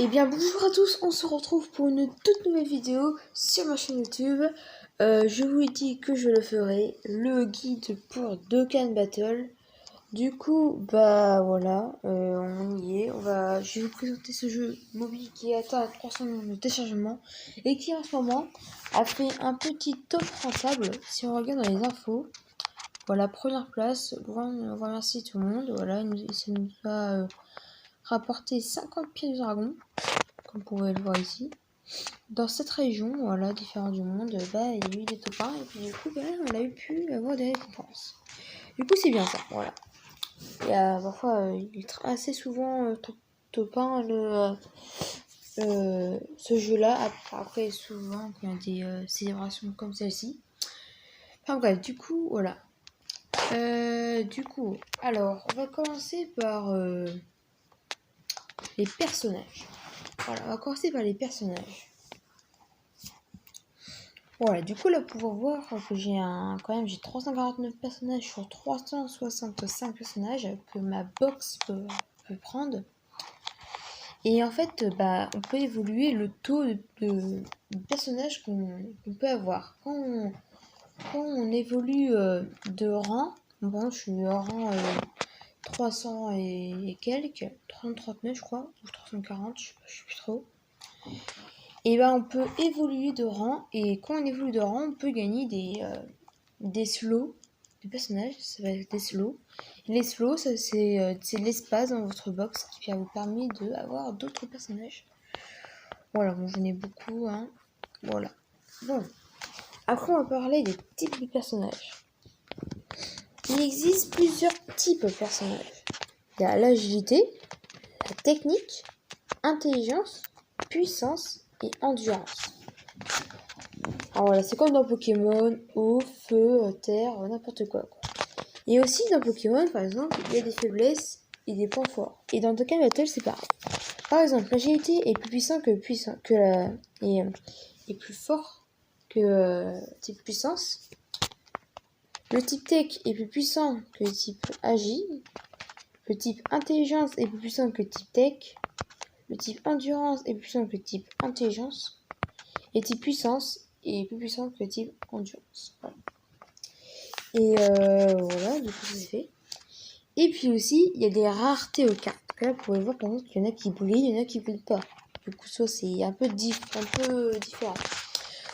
Eh bien bonjour à tous, on se retrouve pour une toute nouvelle vidéo sur ma chaîne YouTube. Je vous ai dit que je le ferai, le guide pour Dokkan Battle. Du coup, bah voilà, on y est. Je vais vous présenter ce jeu mobile qui atteint 300 millions de téléchargements et qui en ce moment a fait un petit top rentable. Si on regarde dans les infos, voilà, première place, on remercie tout le monde. Voilà, ça nous a rapporté 50 pieds de dragon, comme vous pouvez le voir ici. Dans cette région, voilà, différente du monde, bah, il y a eu des top 1 et puis du coup, bah, on a pu avoir des récompenses. Du coup, c'est bien ça, voilà. Il y a parfois, il est assez souvent top 1 ce jeu-là. Après, souvent, quand il y a des célébrations comme celle-ci. Enfin bref, du coup, voilà. Alors, on va commencer par les personnages. Voilà, on va commencer par les personnages. Voilà, du coup là pour voir que j'ai j'ai 349 personnages sur 365 personnages que ma box peut prendre. Et en fait, bah, on peut évoluer le taux de personnages qu'on peut avoir. Quand on évolue de rang, bon, je suis au rang 300 et quelques, 339 je crois, ou 340, je sais plus trop. Et ben on peut évoluer de rang, et quand on évolue de rang, on peut gagner des slots de personnages, ça va être des slots. Et les slots, c'est l'espace dans votre box qui va vous permettre d'avoir d'autres personnages. Voilà, bon, j'en ai beaucoup, hein. Voilà. Bon. Après, on va parler des types de personnages. Il existe plusieurs types de personnages. Il y a l'agilité, la technique, intelligence, puissance et endurance. Alors voilà, c'est comme dans Pokémon, eau, feu, terre, n'importe quoi. Et aussi dans Pokémon, par exemple, il y a des faiblesses et des points forts. Et dans Dokkan Battle, c'est pareil. Par exemple, l'agilité est plus puissant est plus fort que type puissance. Le type tech est plus puissant que le type agi. Le type intelligence est plus puissant que le type tech. Le type endurance est plus puissant que le type intelligence. Et type puissance est plus puissant que le type endurance. Voilà. Et voilà, du coup c'est fait. Et puis aussi, il y a des raretés aux cartes. Donc là, vous pouvez voir par exemple qu'il y en a qui brillent, il y en a qui brillent pas. Du coup, ça c'est un peu différent.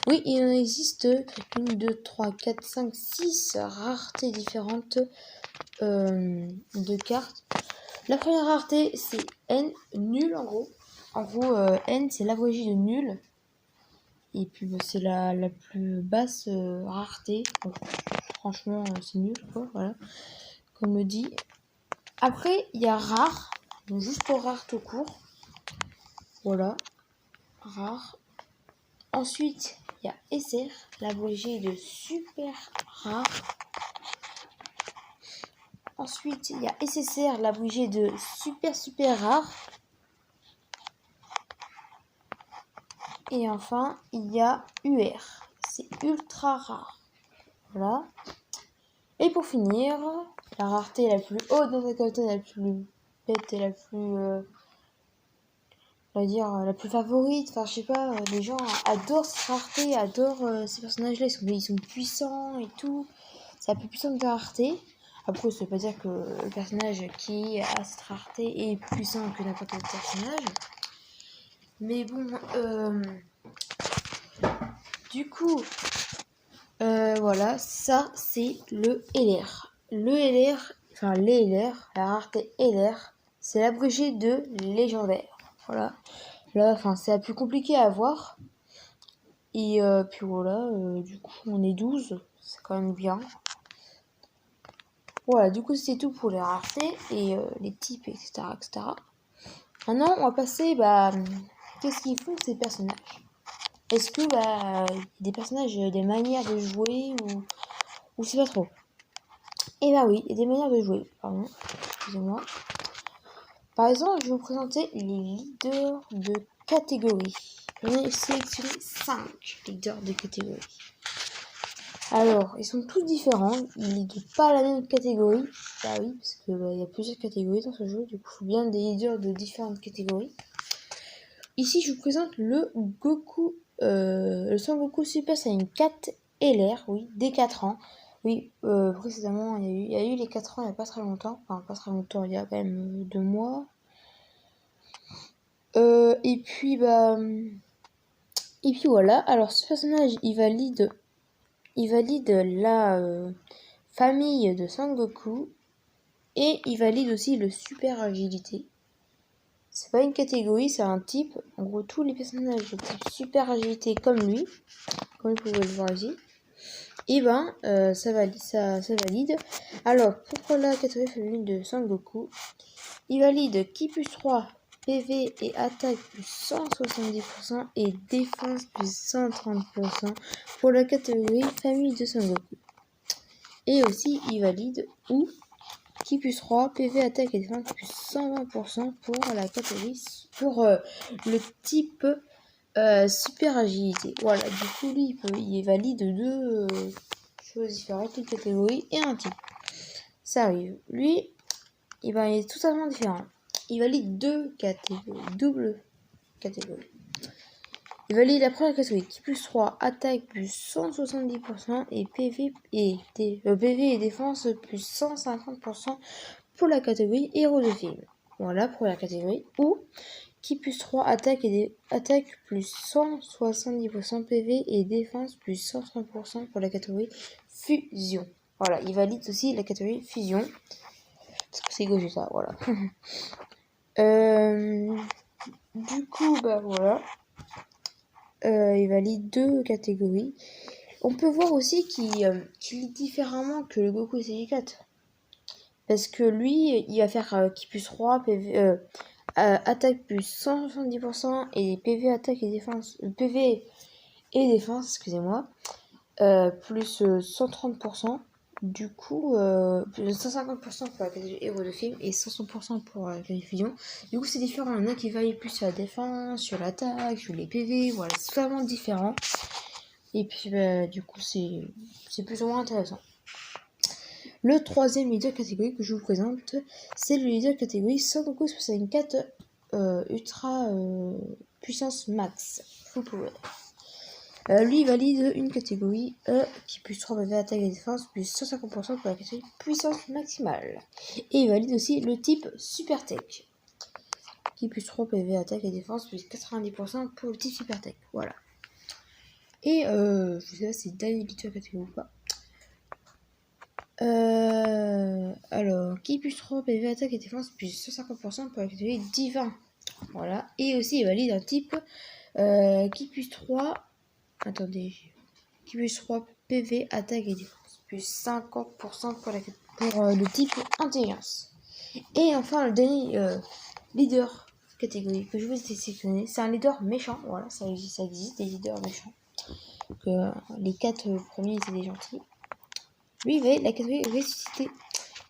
Oui, il en existe 1, 2, 3, 4, 5, 6 raretés différentes de cartes. La première rareté, c'est N, nul en gros. En gros, N, c'est l'abrégé de nul. Et puis, c'est la plus basse rareté. Donc, franchement, c'est nul, quoi, voilà. Comme le dit. Après, il y a rare. Donc, juste pour rare tout court. Voilà. Rare. Ensuite, il y a SR, l'abrégé de super rare. Ensuite, il y a SSR, l'abrégé de super rare. Et enfin, il y a UR, c'est ultra rare. Voilà. Et pour finir, la rareté la plus haute dans cette catégorie, la plus bête et la plus, on va dire, la plus favorite. Enfin, je sais pas, les gens adorent cette rareté, adorent ces personnages-là. Ils sont puissants et tout. C'est la plus puissante de la rareté. Après, ça veut pas dire que le personnage qui a cette rareté est plus puissant que n'importe quel personnage. Mais bon, du coup, voilà, ça c'est le LR. Le LR, enfin les LR, la rareté LR, c'est l'abrégé de légendaire. Voilà. Là, enfin, c'est la plus compliquée à avoir. Et puis voilà, du coup, on est 12. C'est quand même bien. Voilà, du coup, c'est tout pour les raretés et les types, etc., etc. Maintenant, on va passer, qu'est-ce qu'ils font ces personnages? Est-ce que, y a des personnages, des manières de jouer ou c'est pas trop? Eh bah oui, il y a des manières de jouer. Pardon, excusez-moi. Par exemple, je vais vous présenter les leaders de catégorie. J'en ai sélectionné 5 leaders de catégorie. Alors, ils sont tous différents. Ils leadent pas la même catégorie. Bah oui, parce que y a plusieurs catégories dans ce jeu. Du coup, il faut bien des leaders de différentes catégories. ici, je vous présente le Goku, le Son Goku Super Saiyan 4 LR, oui, dès 4 ans. Oui, précédemment, il y a eu les 4 ans il n'y a pas très longtemps. Enfin, pas très longtemps, il y a quand même 2 mois. Et puis, voilà. Alors, ce personnage, il valide la famille de Sangoku. Et il valide aussi le super agilité. C'est pas une catégorie, c'est un type. En gros, tous les personnages de type super agilité comme lui, comme vous pouvez le voir ici, et ça valide. Alors, pour la catégorie féminine de Sangoku, il valide Ki plus 3, PV et attaque plus 170% et défense plus 130% pour la catégorie famille de Sangoku. Et aussi, il valide Ki plus 3, PV, attaque et défense plus 120% pour la catégorie, pour le type super agilité. Voilà, du coup, lui, il valide deux choses différentes, une catégorie et un type. Ça arrive. Lui, il est totalement différent. Il valide deux catégories, double catégorie. Il valide la première catégorie, Ki plus 3, attaque plus 170% et PV et défense plus 150% pour la catégorie héros de film. Voilà pour la catégorie. Ou Ki plus 3, attaque plus 170% PV et défense plus 130% pour la catégorie fusion. Voilà, il valide aussi la catégorie fusion. Parce que c'est gauche ça, voilà. Du coup, voilà. Il valide deux catégories. On peut voir aussi qu'il lit différemment que le Goku SG4. Parce que lui, il va faire Ki plus 3, PV, attaque plus 170% et PV attaque et défense. PV et défense, excusez-moi. Plus 130%. Du coup, plus 150% pour la catégorie héros de film et 100% pour la catégorie fusion. Du coup, c'est différent. Il y en a qui vaillent plus sur la défense, sur l'attaque, sur les PV. Voilà, c'est totalement différent. Et puis, du coup, c'est plus ou moins intéressant. Le troisième leader catégorie que je vous présente, c'est le leader catégorie Sangoku Super Saiyan 4 Ultra Puissance Max. Full Power. Lui, il valide une catégorie qui plus 3 PV attaque et défense, plus 150% pour la catégorie puissance maximale. Et il valide aussi le type Super Tech. Qui plus 3 PV attaque et défense, plus 90% pour le type Super Tech. Voilà. Et je sais pas si c'est le dernier leader catégorie ou pas. Alors, Ki plus 3 PV attaque et défense plus 150% pour la catégorie divin. Voilà. Et aussi, il valide un type Ki plus 3. Attendez. Ki plus 3 PV attaque et défense plus 50% pour le type intelligence. Et enfin, le dernier leader catégorie que je vous ai sélectionné, c'est un leader méchant. Voilà, ça existe des leaders méchants. Que les 4 premiers étaient des gentils. Lui, il va la catégorie ressuscité.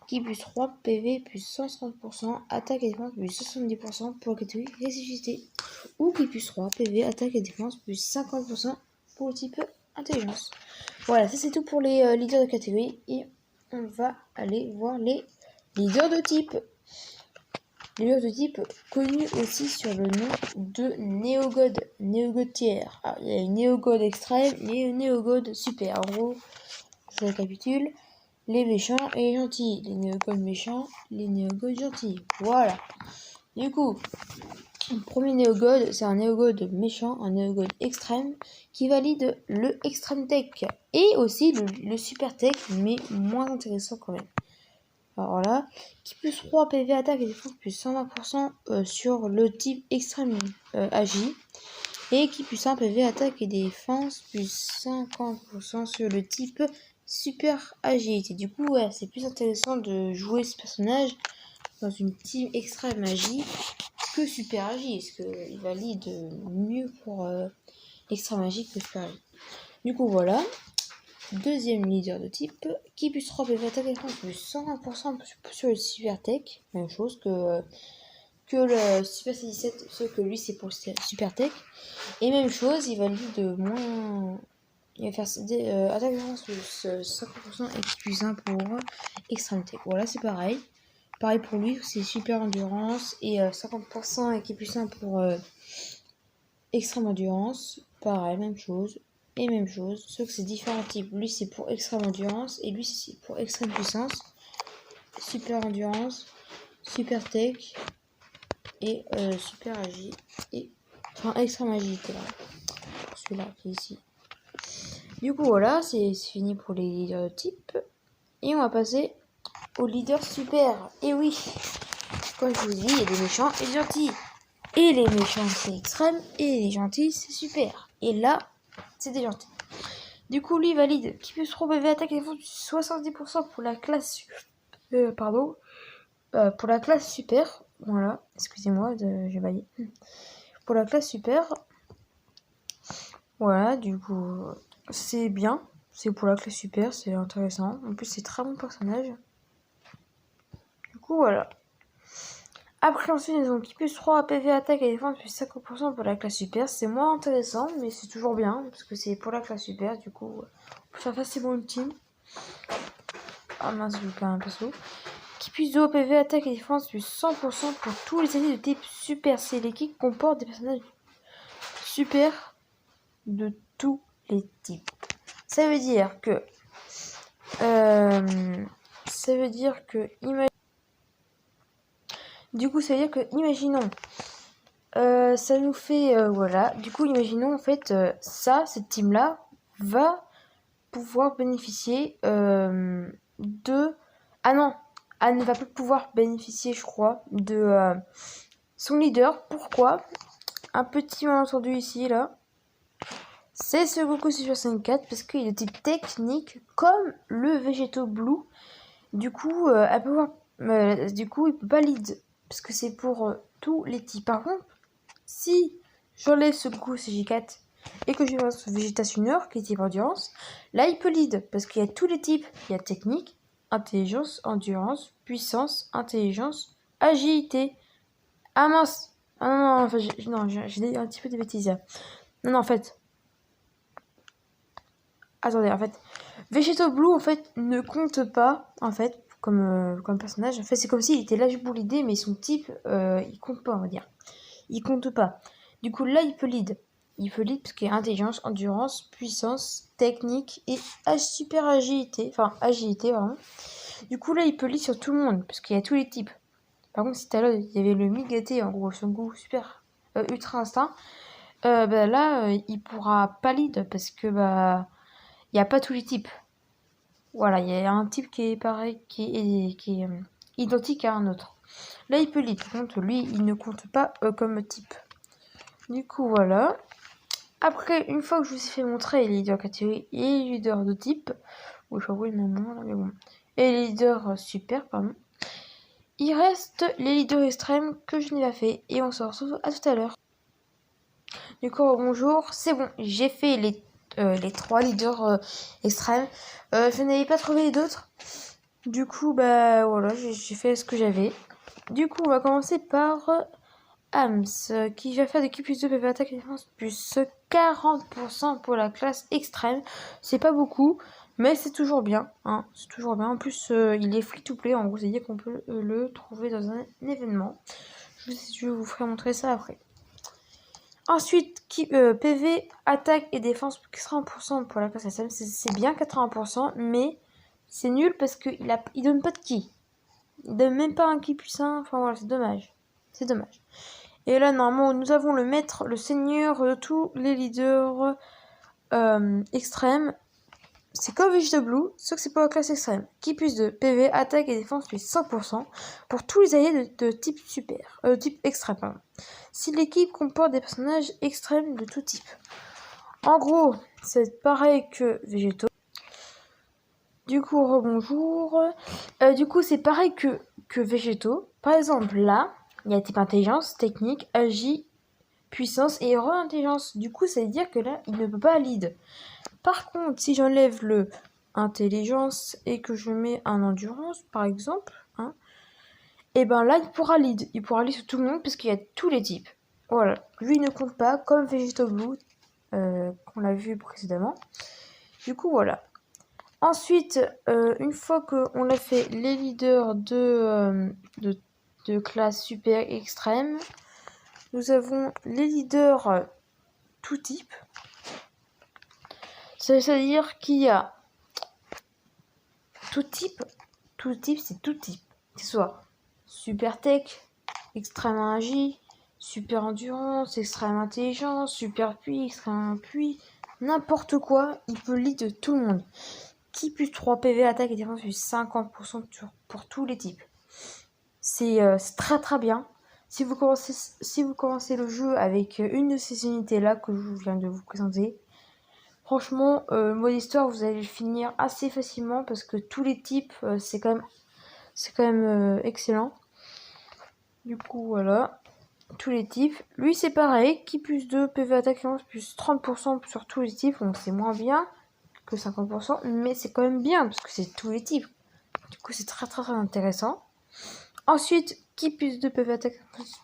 Ki plus 3, PV plus 130%, attaque et défense plus 70% pour la catégorie ressuscité. Ou Ki plus 3, PV, attaque et défense plus 50% pour le type intelligence. Voilà, ça c'est tout pour les leaders de catégorie. Et on va aller voir les leaders de type. Les leaders de type connus aussi sur le nom de Néogod. Néogod tiers. Alors, il y a une Néogod extrême et une Néogod super. En gros, je récapitule. Les méchants et les gentils. Les néogodes méchants, les néogodes gentils. Voilà. Du coup, le premier néogode, c'est un néogode méchant, un néogode extrême, qui valide le extreme tech. Et aussi le super tech, mais moins intéressant quand même. Alors là, Ki plus 3 PV attaque et défense plus 120% sur le type extrême agi. Et Ki plus 1 PV attaque et défense plus 50% sur le type super agilité. Du coup, ouais, c'est plus intéressant de jouer ce personnage dans une team extra magie que super agi, parce qu'il valide mieux pour extra magie que super agi. Du coup, voilà. Deuxième leader de type, Ki plus 3 PV attaque et défense plus 120% sur le super tech. Même chose que le Super C17, sauf que lui c'est pour le Super Tech. Et même chose, il valide moins. Il va faire attaque de défense plus 50% et plus 1 pour Extreme Tech. Voilà, c'est pareil. Pareil pour lui, c'est super endurance et 50% et plus 1 extrême endurance, pareil, même chose. Et même chose, sauf que c'est différents types. Lui c'est pour extrême endurance et lui c'est pour extrême puissance. Super endurance, super tech et super agi. Et enfin extrême agilité là. Celui-là qui est ici. Du coup voilà, c'est fini pour les leaders de type. Et on va passer au leader super. Et oui, comme je vous dis, il y a des méchants et des gentils. Et les méchants c'est extrême et les gentils c'est super. Et là, c'est des gentils. Du coup, lui valide qui peut se PV attaque et défense 70% pour la classe pour la classe super. Voilà, excusez-moi, j'ai validé. Pour la classe super. Voilà, du coup, c'est bien. C'est pour la classe super, c'est intéressant. En plus, c'est très bon personnage. Du coup, voilà. Après, ensuite, ils ont qui plus 3 PV attaque et défense plus 50% pour la classe super. C'est moins intéressant, mais c'est toujours bien, parce que c'est pour la classe super. Du coup, on peut faire facilement une team. Ah mince, je perds un perso. Qui puisse de PV attaque et défense plus 100% pour tous les alliés de type super. C'est l'équipe qui comporte des personnages super de tous les types. Ça veut dire que du coup ça veut dire que imaginons ça nous fait voilà, du coup imaginons en fait cette team là va pouvoir bénéficier de ah non, elle ne va pas pouvoir bénéficier je crois de son leader. Pourquoi? Un petit malentendu ici là. C'est ce Goku Super Saiyan 4 parce qu'il est de type technique comme le Végéto Blue. Du coup, elle peut voir, du coup, il peut pas lead parce que c'est pour tous les types. Par contre, si j'enlève ce Goku CJ4 et que je vais ce Vegeta Junior qui est type endurance, là il peut lead parce qu'il y a tous les types. Il y a technique, intelligence, endurance, puissance, intelligence, agilité. Ah mince! Ah non, non, enfin, j'ai dit un petit peu de bêtises. Non, non, en fait. Attendez, en fait. Végéto Blue, en fait, ne compte pas, en fait, comme personnage. En fait, c'est comme s'il était là pour l'idée, mais son type, il compte pas, on va dire. Il compte pas. Du coup, là, il peut lead. Il peut lead parce qu'il y a intelligence, endurance, puissance, technique et super agilité. Enfin, agilité, vraiment. Du coup, là, il peut lead sur tout le monde, parce qu'il y a tous les types. Par contre, si tout à l'heure, il y avait le Migaté, en gros, son goût super ultra instinct, là, il pourra pas lead parce que il n'y a pas tous les types. Voilà, il y a un type qui est pareil, qui est identique à un autre. Là, il peut lead. Par contre, lui, il ne compte pas comme type. Du coup, voilà. Après, une fois que je vous ai fait montrer les leaders catégorie et les leaders de type, oui, je vois le même nom là, mais bon. Et les leaders super, pardon. Il reste les leaders extrêmes que je n'ai pas fait et on se retrouve à tout à l'heure. Du coup, bonjour, c'est bon, j'ai fait les 3 leaders extrêmes. Je n'avais pas trouvé d'autres. Du coup, voilà, j'ai fait ce que j'avais. Du coup, on va commencer par Ams, qui va faire des Q plus 2 PV attaque et défense plus 40% pour la classe extrême. C'est pas beaucoup, mais c'est toujours bien. Hein, c'est toujours bien. En plus, il est free to play. En gros, c'est-à-dire qu'on peut le trouver dans un événement. Je vous ferai montrer ça après. Ensuite, PV, attaque et défense 80% pour la classe SM. C'est bien 80%, mais c'est nul parce qu'il donne pas de ki. Il donne même pas un ki puissant. Enfin voilà, c'est dommage. C'est dommage. Et là, normalement, nous avons le maître, le seigneur de tous les leaders extrêmes. C'est comme Vegeta Blue, sauf que c'est pour la classe extrême. Qui plus de PV, attaque et défense plus 100% pour tous les alliés de type super. Type extrême, pardon. Si l'équipe comporte des personnages extrêmes de tout type. En gros, c'est pareil que Végéto. Du coup, rebonjour. Du coup, c'est pareil que Végéto. Par exemple, là, il y a type intelligence, technique, agi, puissance et re-intelligence. Du coup, ça veut dire que là, il ne peut pas lead. Par contre, si j'enlève le intelligence et que je mets un endurance, par exemple, hein, et ben là, il pourra lead. Il pourra lead sur tout le monde parce qu'il y a tous les types. Voilà. Lui, il ne compte pas comme Végéto Blue, qu'on l'a vu précédemment. Du coup, voilà. Ensuite, une fois qu'on a fait les leaders de classe super extrême, nous avons les leaders tout type. Ça veut dire qu'il y a tout type c'est tout type. Que ce soit super tech, extrême énergie, super endurance, extrême intelligence, super puits, extrême puits, n'importe quoi, il peut lead de tout le monde. Qui plus 3 PV, attaque et défense plus 50% pour tous les types. C'est très très bien. Si vous commencez le jeu avec une de ces unités là que je viens de vous présenter, franchement, mode histoire, vous allez le finir assez facilement parce que tous les types, c'est quand même excellent. Du coup, voilà, tous les types. Lui, c'est pareil, qui plus 2, PV attaque plus 30% sur tous les types. Bon, c'est moins bien que 50%, mais c'est quand même bien parce que c'est tous les types. Du coup, c'est très très très intéressant. Ensuite, qui plus 2 PV attaque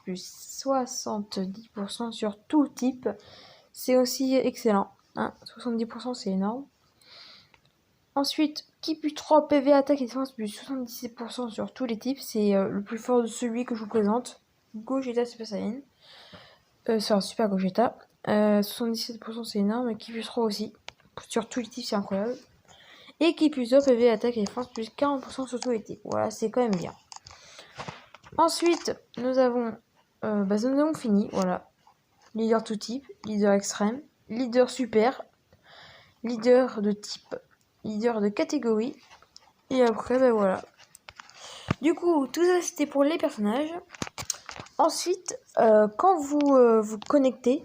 plus 70% sur tout type. C'est aussi excellent. 70% c'est énorme. Ensuite, qui plus 3 PV attaque et défense plus 77% sur tous les types. C'est le plus fort de celui que je vous présente. Gogeta Super Saiyan. C'est un super Gogeta. 77% c'est énorme. Et qui plus 3 aussi. Sur tous les types, c'est incroyable. Et qui plus 2 PV attaque et défense plus 40% sur tous les types. Voilà, c'est quand même bien. Ensuite, nous avons fini. Voilà. Leader tout type, leader extrême, leader super, leader de type, leader de catégorie. Et après, voilà. Du coup, tout ça c'était pour les personnages. Ensuite, quand vous vous connectez,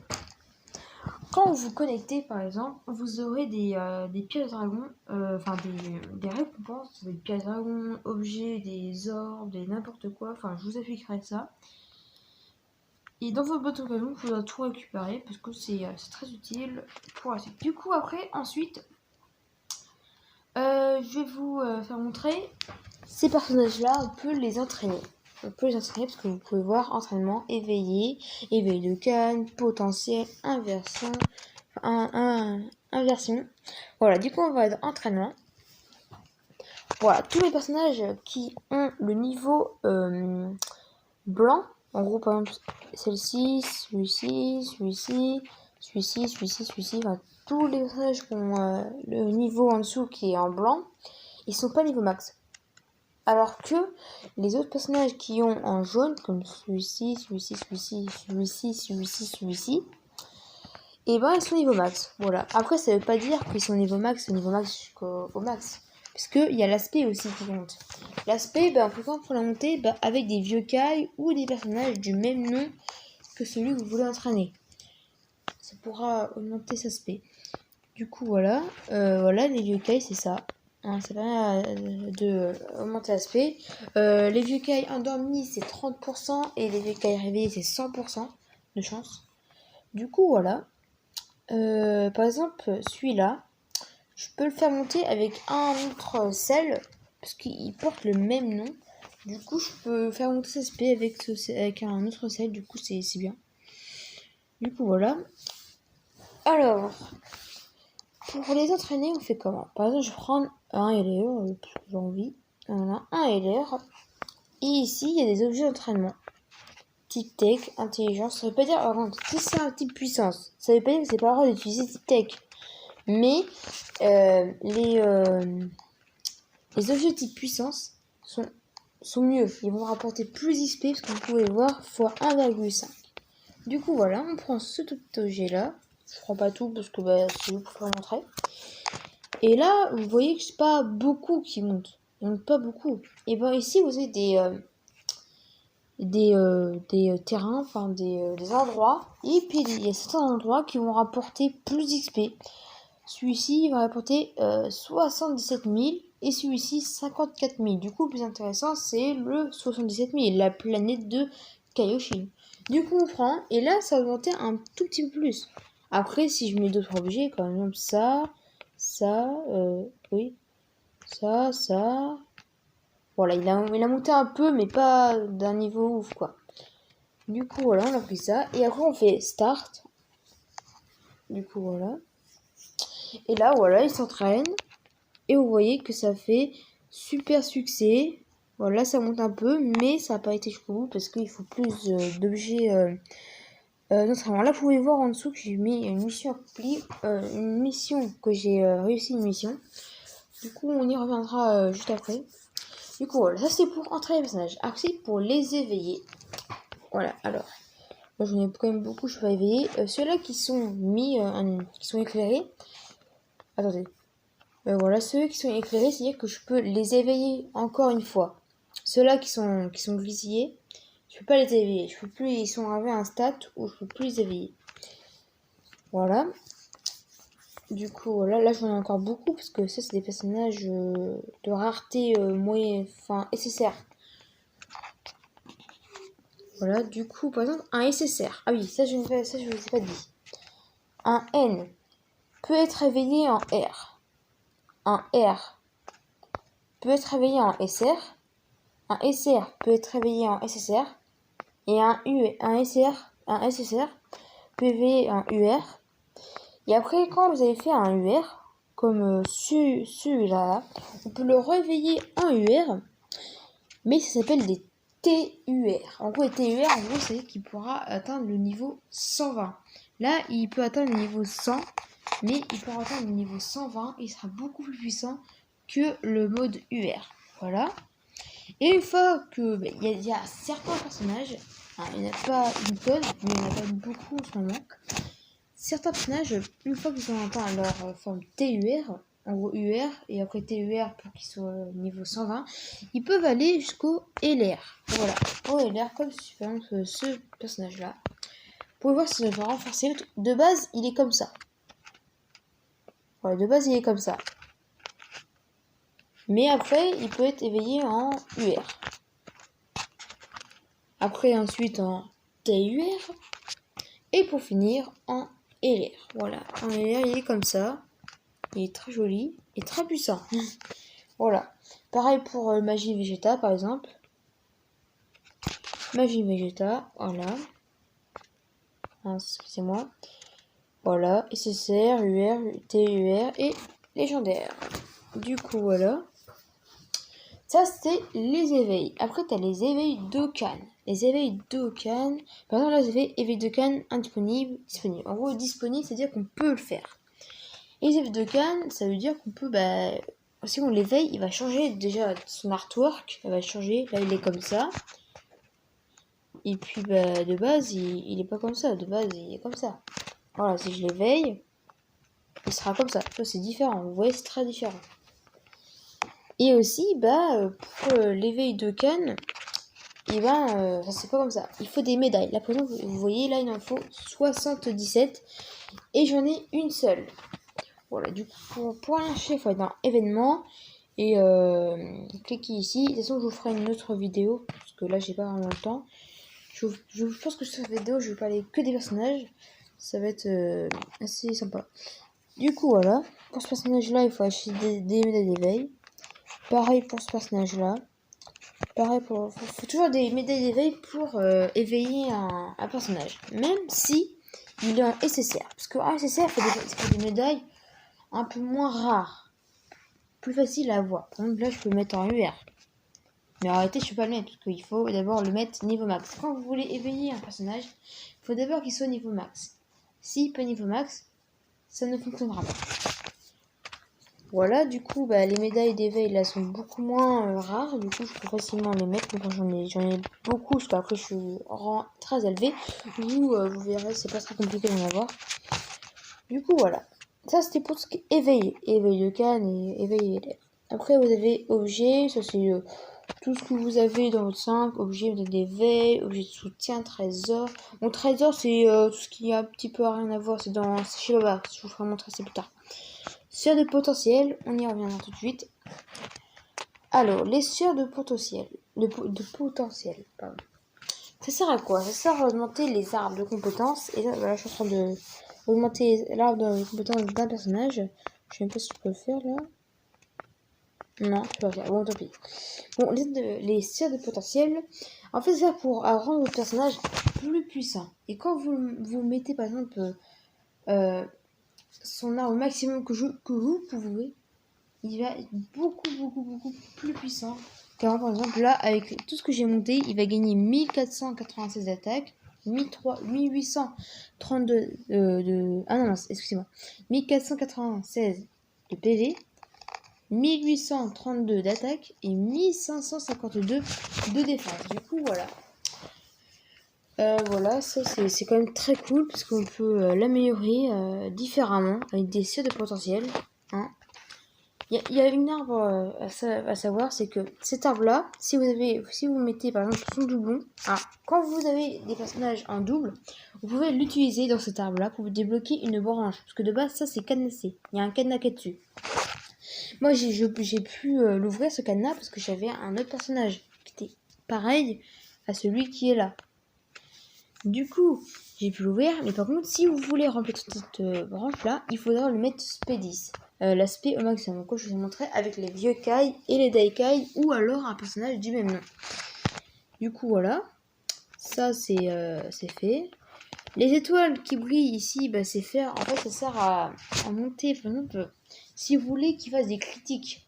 par exemple, vous aurez des pièces dragons, des récompenses, des pièces dragons, objets, des orbes, des n'importe quoi. Enfin, je vous expliquerai ça. Et dans votre boîte occasion, il faudra tout récupérer parce que c'est très utile pour la suite. Du coup, ensuite, je vais vous faire montrer ces personnages-là. On peut les entraîner. Parce que vous pouvez voir entraînement, éveil de canne, potentiel, inversion. Inversion. Voilà, du coup, on va être entraînement. Voilà, tous les personnages qui ont le niveau blanc. En gros, par exemple, celle-ci, celui-ci, enfin, tous les personnages qui ont le niveau en dessous qui est en blanc, ils sont pas niveau max. Alors que les autres personnages qui ont en jaune, comme celui-ci, et ben ils sont niveau max. Voilà. Après, ça veut pas dire qu'ils sont niveau max jusqu'au max. Parce qu'il y a l'aspect aussi qui monte. L'aspect, on peut pour la monter avec des vieux Kai ou des personnages du même nom que celui que vous voulez entraîner. Ça pourra augmenter cet aspect. Du coup, voilà. Voilà, les vieux Kai, c'est ça. Ça permet de augmenter l'aspect. Les vieux Kai endormis, c'est 30%. Et les vieux Kai réveillés, c'est 100% de chance. Du coup, voilà. Par exemple, celui-là, je peux le faire monter avec un autre sel, parce qu'il porte le même nom. Du coup, je peux faire monter cet aspect avec un autre sel, du coup, c'est bien. Du coup, voilà. Alors, pour les entraîner, on fait comment? Par exemple, je prends un LR, parce que j'ai envie. Voilà, un LR. Et ici, il y a des objets d'entraînement. Type tech, intelligence. Ça veut pas dire, par contre, si c'est un type puissance, ça veut pas dire que c'est pas grave d'utiliser type tech. Mais les objets type puissance sont mieux. Ils vont rapporter plus d'XP parce que vous pouvez voir fois 1,5. Du coup, voilà, on prend ce tout objet là. Je prends pas tout parce que c'est juste pour vous montrer. Et là, vous voyez que c'est pas beaucoup qui montent. Ils montent pas beaucoup. Et ici, vous avez des terrains, enfin des endroits. Et puis il y a certains endroits qui vont rapporter plus d'XP. Celui-ci va rapporter 77 000 et celui-ci 54 000. Du coup, le plus intéressant, c'est le 77 000, la planète de Kaioshin. Du coup, on prend et là, ça va augmenter un tout petit peu plus. Après, si je mets d'autres objets, comme ça, ça. Voilà, il a monté un peu, mais pas d'un niveau ouf, quoi. Du coup, voilà, on a pris ça. Et après, on fait Start. Du coup, voilà. Et là, voilà, il s'entraîne. Et vous voyez que ça fait super succès. Voilà, ça monte un peu, mais ça n'a pas été jusqu'au bout parce qu'il faut plus d'objets Notamment là, vous pouvez voir en dessous que j'ai mis une mission accomplie, une mission que j'ai réussi une mission. Du coup, on y reviendra juste après. Du coup, voilà, ça c'est pour entrer les personnages. Après, pour les éveiller. Voilà, alors, moi j'en ai quand même beaucoup, je peux pas éveiller. Ceux-là qui sont mis, qui sont éclairés. Attendez. Voilà, ceux qui sont éclairés, c'est-à-dire que je peux les éveiller encore une fois. Ceux-là qui sont grésillés, je peux pas les éveiller. Je peux plus, ils sont arrivés à un stade où je peux plus les éveiller. Voilà. Du coup, voilà, là j'en ai encore beaucoup parce que ça c'est des personnages de rareté moyen, enfin SSR. Voilà, du coup, par exemple, un SSR. Ah oui, ça je ne vous ai pas dit. Un N peut être réveillé en R. Un R peut être réveillé en SR. Un SR peut être réveillé en SSR. Et un SSR peut réveiller en UR. Et après, quand vous avez fait un UR, comme celui-là, on peut le réveiller en UR, mais ça s'appelle des TUR. En gros, les TUR, en gros, c'est qu'il pourra atteindre le niveau 120. Là, il peut atteindre le niveau 100, mais il pourra atteindre le niveau 120, il sera beaucoup plus puissant que le mode UR. Voilà. Et une fois que il y a certains personnages, il n'y en a pas une tonne, mais il n'y en a pas beaucoup en ce moment. Certains personnages, une fois qu'ils ont atteint leur forme TUR, en gros UR, et après TUR pour qu'ils soient niveau 120, ils peuvent aller jusqu'au LR. Voilà, au LR, comme ce personnage-là. Vous pouvez voir si je vais renforcer. De base, il est comme ça. Voilà, de base, il est comme ça. Mais après, il peut être éveillé en UR. Après, ensuite, en TUR. Et pour finir, en LR. Voilà, en LR, il est comme ça. Il est très joli et très puissant. Voilà. Pareil pour Magie Vegeta, par exemple. Magie Vegeta, voilà. Excusez-moi. Voilà, SSR, UR, TUR et légendaire. Du coup, voilà. Ça, c'est les éveils. Après, tu as les éveils d'Okan. Les éveils d'Okan. Par exemple, là, j'ai éveil d'Okan indisponible, disponible. En gros, disponible, c'est-à-dire qu'on peut le faire. Et les éveils d'Okan, ça veut dire qu'on peut, si on l'éveille, il va changer déjà son artwork. Il va changer. Là, il est comme ça. Et puis, de base, il est pas comme ça. De base, il est comme ça. Voilà, si je l'éveille, il sera comme ça. Ça, c'est différent. Vous voyez, c'est très différent. Et aussi, pour l'éveil de Cannes, ça c'est pas comme ça. Il faut des médailles. Là, par exemple, vous voyez, là, il en faut 77. Et j'en ai une seule. Voilà, du coup, pour lâcher, il faut être dans événements. Et cliquez ici. De toute façon, je vous ferai une autre vidéo. Parce que là, j'ai pas vraiment le temps. Je pense que sur cette vidéo, je vais parler que des personnages. Ça va être assez sympa. Du coup, voilà. Pour ce personnage-là, il faut acheter des médailles d'éveil. Pareil pour ce personnage-là. Pareil pour... faut toujours des médailles d'éveil pour éveiller un personnage. Même si il est en SSR. Parce qu'en SSR, il faut des médailles un peu moins rares. Plus facile à avoir. Par exemple, là, je peux le mettre en UR. Mais en réalité, je peux pas le mettre. Parce qu'il faut d'abord le mettre niveau max. Quand vous voulez éveiller un personnage, il faut d'abord qu'il soit niveau max. Si pas niveau max, ça ne fonctionnera pas. Voilà, du coup, les médailles d'éveil là sont beaucoup moins rares. Du coup, je peux facilement les mettre. Mais j'en ai beaucoup, parce qu'après, je suis rang très élevé. Vous verrez, c'est pas très compliqué d'en avoir. Du coup, voilà. Ça, c'était pour ce qui est éveil. Éveil de canne et éveil élève. Après, vous avez objet. Ça, c'est tout ce que vous avez dans votre 5. Objet d'éveil, objet de soutien, trésor. Bon, trésor, c'est tout ce qui a un petit peu rien à voir. C'est chez Baba. Je vous ferai montrer ça plus tard. Sphère de potentiel, on y reviendra tout de suite. Alors, les sphères de potentiel. De potentiel, pardon. Ça sert à quoi? Ça sert à augmenter les arbres de compétences. Et là, voilà, je suis en train de augmenter l'arbre de compétences d'un personnage. Je sais même pas si je peux le faire là. Non, je peux pas le faire. Bon, tant pis. Bon, les sphères de potentiel, en fait, c'est pour rendre votre personnage plus puissant. Et quand vous mettez par exemple son arbre au maximum que vous pouvez, il va être beaucoup plus puissant. Car par exemple là, avec tout ce que j'ai monté, il va gagner 1496 d'attaque. 1832 ah non, excusez-moi. 1496 de PV, 1832 d'attaque et 1552 de défense. Du coup, voilà. Voilà, ça c'est quand même très cool parce qu'on peut l'améliorer différemment avec des cieux de potentiel. Hein. Il y a une arbre à savoir, c'est que cet arbre-là, si vous mettez par exemple son doublon, quand vous avez des personnages en double, vous pouvez l'utiliser dans cet arbre-là pour vous débloquer une branche. Parce que de base, ça c'est cadenassé. Il y a un cadenas dessus. Moi, j'ai pu l'ouvrir ce cadenas parce que j'avais un autre personnage qui était pareil à celui qui est là. Du coup, j'ai pu l'ouvrir, mais par contre, si vous voulez remplir cette branche-là, il faudra le mettre SP10. L'aspect au maximum. Donc, je vous ai montré avec les vieux Kai et les Daikai, ou alors un personnage du même nom. Du coup, voilà. Ça, c'est fait. Les étoiles qui brillent ici, c'est faire. En fait, ça sert à monter. Par exemple, si vous voulez qu'il fasse des critiques,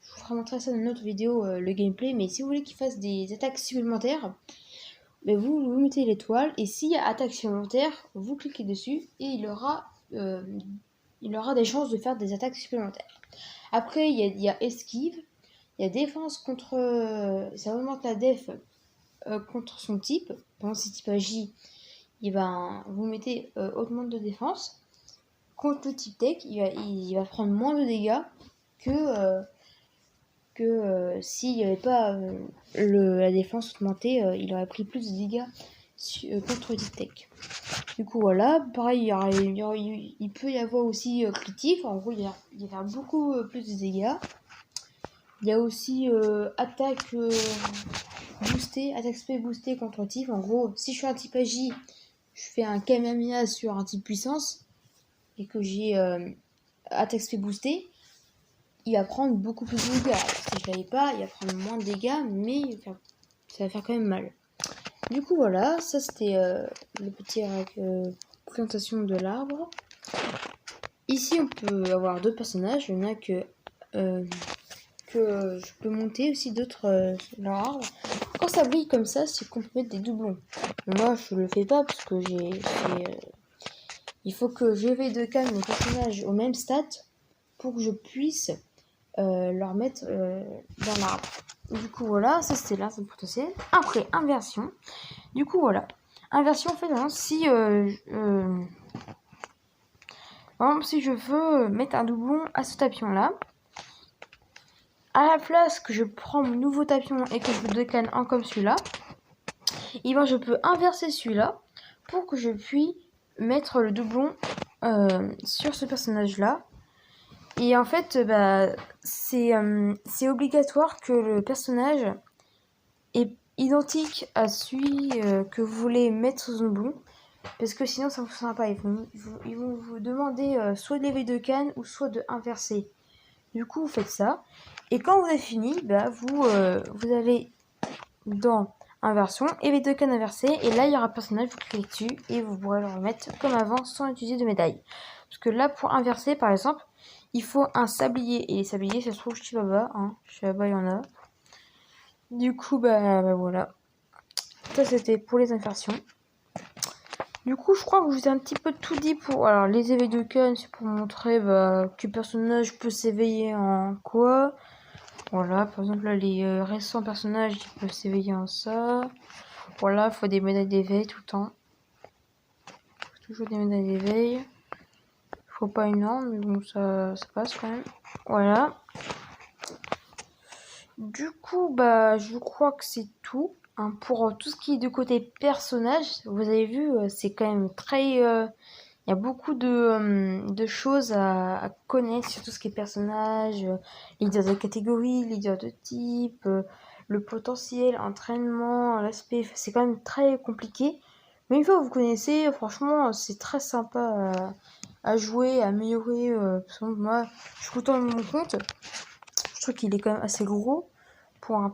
je vous ferai montrer ça dans une autre vidéo, le gameplay, mais si vous voulez qu'il fasse des attaques supplémentaires, vous mettez l'étoile et s'il y a attaque supplémentaire, vous cliquez dessus et il aura des chances de faire des attaques supplémentaires. Après, il y a esquive, il y a défense contre... ça augmente la def contre son type. Par exemple, si type agi, vous mettez augmente de défense. Contre le type tech, il va prendre moins de dégâts que s'il n'y avait pas la défense augmentée, il aurait pris plus de dégâts contre Deep Tech. Du coup, voilà. Pareil, il peut y avoir aussi critique. En gros, il va faire beaucoup plus de dégâts. Il y a aussi attaque boostée, attaque SP boostée contre type. En gros, si je suis un type agi, je fais un Kamehameha sur un type puissance et que j'ai attaque SP boostée, il va prendre beaucoup plus de dégâts. Si je l'avais pas, il va prendre moins de dégâts, mais ça va faire quand même mal. Du coup, voilà, ça c'était le petit présentation de l'arbre. Ici, on peut avoir d'autres personnages. Il y en a que je peux monter aussi d'autres leur arbre. Quand ça brille comme ça, c'est qu'on peut mettre des doublons. Moi, je le fais pas parce que il faut que GV2 calme mes personnages au même stat pour que je puisse leur mettre dans l'arbre. Du coup, voilà, ça c'était là, c'est potentiel. Après, inversion. Du coup, voilà. Inversion, en fait, si par exemple, si je veux mettre un doublon à ce tapion-là, à la place que je prends mon nouveau tapion et que je le déclane en comme celui-là, et je peux inverser celui-là pour que je puisse mettre le doublon sur ce personnage-là. Et en fait, c'est obligatoire que le personnage est identique à celui que vous voulez mettre sur son doublon. Parce que sinon, ça ne fonctionnera pas. Ils vont vous demander soit de lever de canne ou soit de inverser. Du coup, vous faites ça. Et quand vous avez fini, vous allez dans inversion et les deux cannes inversées. Et là, il y aura un personnage, vous cliquez dessus et vous pourrez le remettre comme avant sans utiliser de médaille. Parce que là, pour inverser, par exemple, il faut un sablier. Et les sabliers, ça se trouve chez Baba. Chez Baba, il y en a. Du coup, voilà. Ça, c'était pour les inversions. Du coup, je crois que je vous ai un petit peu tout dit pour... Alors, les éveils de canne, c'est pour montrer que le personnage peut s'éveiller en quoi. Voilà, par exemple, là, les récents personnages, ils peuvent s'éveiller en ça. Voilà, il faut des médailles d'éveil tout le temps. Faut toujours des médailles d'éveil. Faut pas énorme, mais bon, ça passe quand même. Voilà. Du coup, je crois que c'est tout. Pour tout ce qui est de côté personnage, vous avez vu, c'est quand même très... il y a beaucoup de choses à connaître sur tout ce qui est personnage, leader de catégorie, leader de type, le potentiel, entraînement, l'aspect... C'est quand même très compliqué. Mais une fois que vous connaissez, franchement, c'est très sympa à jouer, à améliorer. Moi, je suis content de mon compte. Je trouve qu'il est quand même assez gros pour une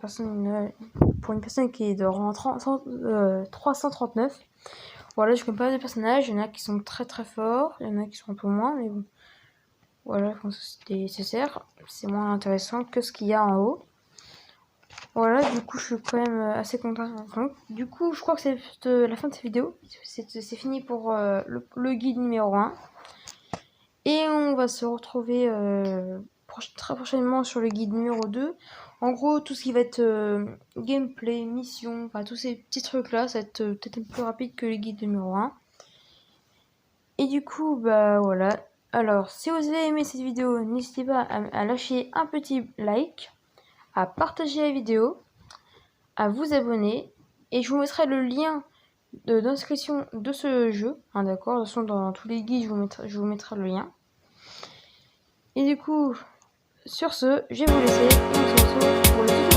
personne qui est de rang 339. Voilà, je connais pas de personnages. Il y en a qui sont très très forts, il y en a qui sont un peu moins, mais bon. Voilà, quand c'est nécessaire, c'est moins intéressant que ce qu'il y a en haut. Voilà, du coup, je suis quand même assez content. Donc, du coup, je crois que c'est la fin de cette vidéo. C'est fini pour le guide numéro 1. Et on va se retrouver très prochainement sur le guide numéro 2. En gros, tout ce qui va être gameplay, mission, enfin tous ces petits trucs-là, ça va être peut-être un peu plus rapide que le guide numéro 1. Et du coup, bah voilà. Alors, si vous avez aimé cette vidéo, n'hésitez pas à lâcher un petit like, à partager la vidéo, à vous abonner. Et je vous mettrai le lien d'inscription de ce jeu. Hein, d'accord. De toute façon, dans tous les guides, je vous mettrai le lien. Et du coup, sur ce, je vais vous laisser et on se retrouve pour le